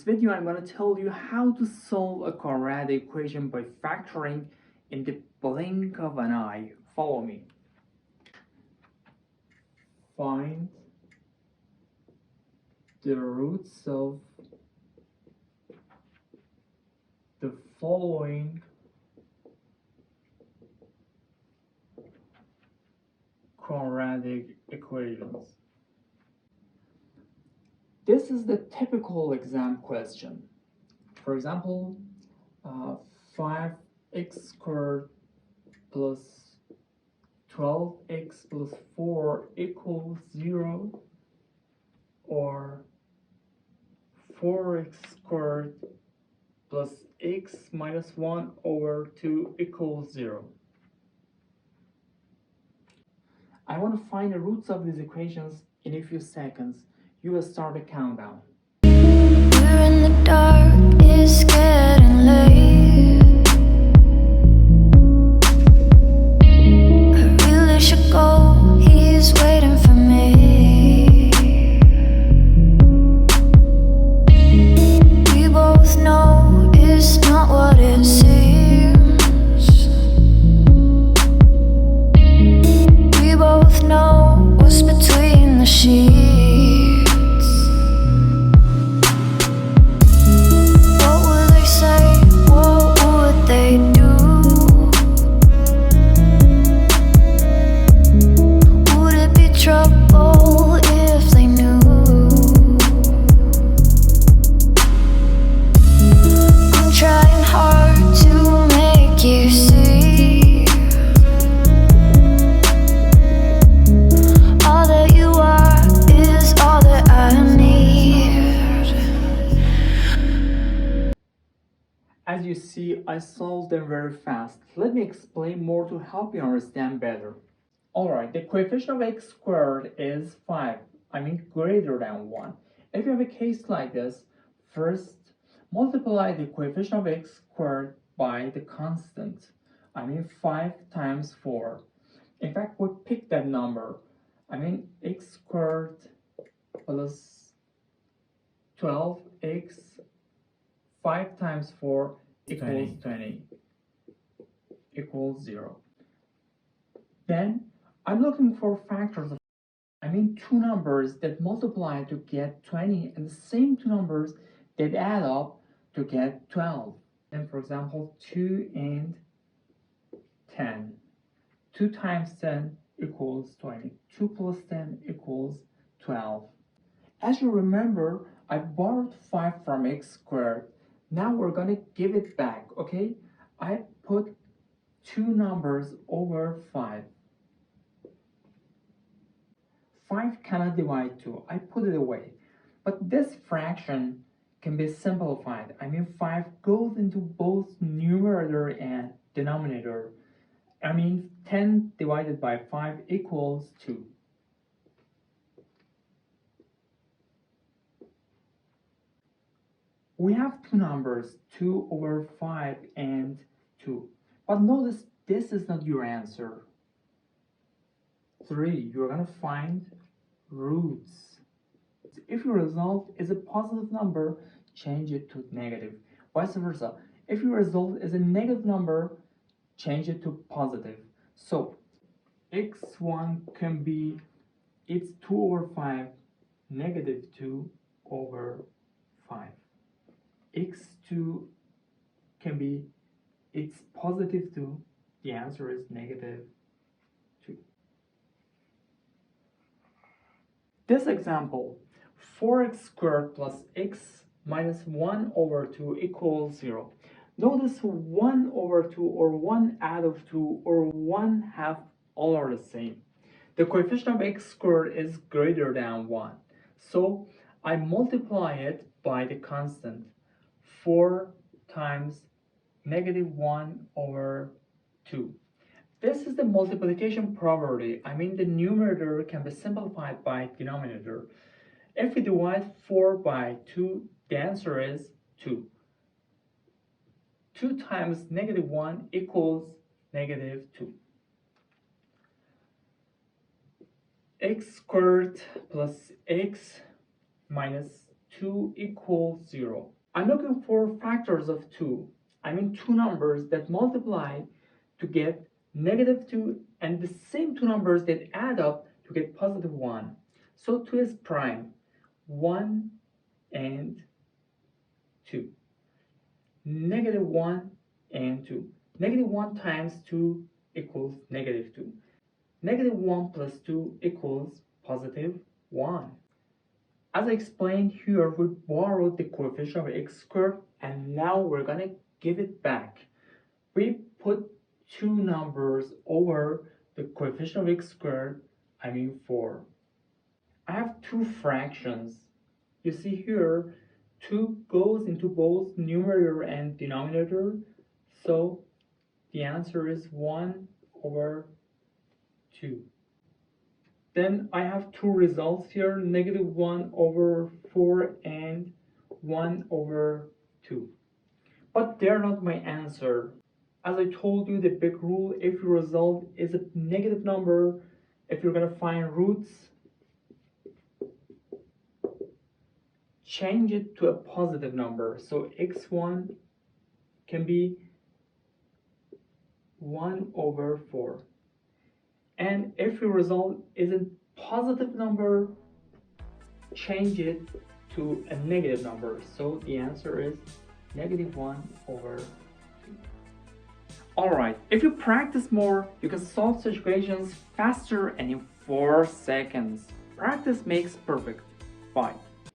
this video, I'm going to tell you how to solve a quadratic equation by factoring in the blink of an eye. Follow me. Find the roots of the following quadratic equations. This is the typical exam question. For example, 5x squared plus 12x plus 4 equals 0, or 4x squared plus x minus 1 over 2 equals 0. I want to find the roots of these equations in a few seconds. You will start the countdown. We're in the dark, it's getting late. I really should go, he's waiting for me. We both know it's not what it seems. We both know what's between the sheets. As you see, I solved them very fast. Let me explain more to help you understand better. Alright, the coefficient of x squared is 5, greater than 1. If you have a case like this, first multiply the coefficient of x squared by the constant, 5 times 4. In fact, we pick that number, x squared plus 12x 5 times 4 equals 20 equals 0. Then I'm looking for factors of two numbers that multiply to get 20 and the same two numbers that add up to get 12. And for example, 2 and 10. 2 times 10 equals 20. 2 plus 10 equals 12. As you remember, I borrowed 5 from x squared. Now we're going to give it back, okay? I put two numbers over 5. 5 cannot divide 2. I put it away. But this fraction can be simplified. 5 goes into both numerator and denominator. 10 divided by 5 equals 2. We have two numbers, 2 over 5 and 2. But notice this is not your answer. 3, you're going to find roots. If your result is a positive number, change it to negative. Vice versa. If your result is a negative number, change it to positive. So x1 can be it's 2 over 5, negative 2 over 5. x2 can be it's positive 2. The answer is negative 2. This example, 4x squared plus x minus 1 over 2 equals 0. Notice 1 over 2 or 1 out of 2 or 1 half all are the same. The coefficient of x squared is greater than 1. So I multiply it by the constant. 4 times negative 1 over 2. This is the multiplication property. The numerator can be simplified by denominator. If we divide 4 by 2, the answer is 2. 2 times negative 1 equals negative 2. X squared plus x minus 2 equals 0. I'm looking for factors of 2. I mean two numbers that multiply to get -2 and the same two numbers that add up to get +1. So 2 is prime. 1 and 2. -1 and 2. -1 times 2 equals -2. -1 plus 2 equals +1. As I explained here, we borrowed the coefficient of x squared and now we're gonna give it back. We put two numbers over the coefficient of x squared, 4. I have two fractions. You see here, 2 goes into both numerator and denominator, so the answer is 1/2. Then I have two results here, -1/4 and 1/2. But they're not my answer. As I told you, the big rule, if your result is a negative number, if you're gonna find roots, change it to a positive number. So x1 can be 1/4. And if your result is a positive number, change it to a negative number. So the answer is -1/2. Alright, if you practice more, you can solve such equations faster and in 4 seconds. Practice makes perfect. Bye.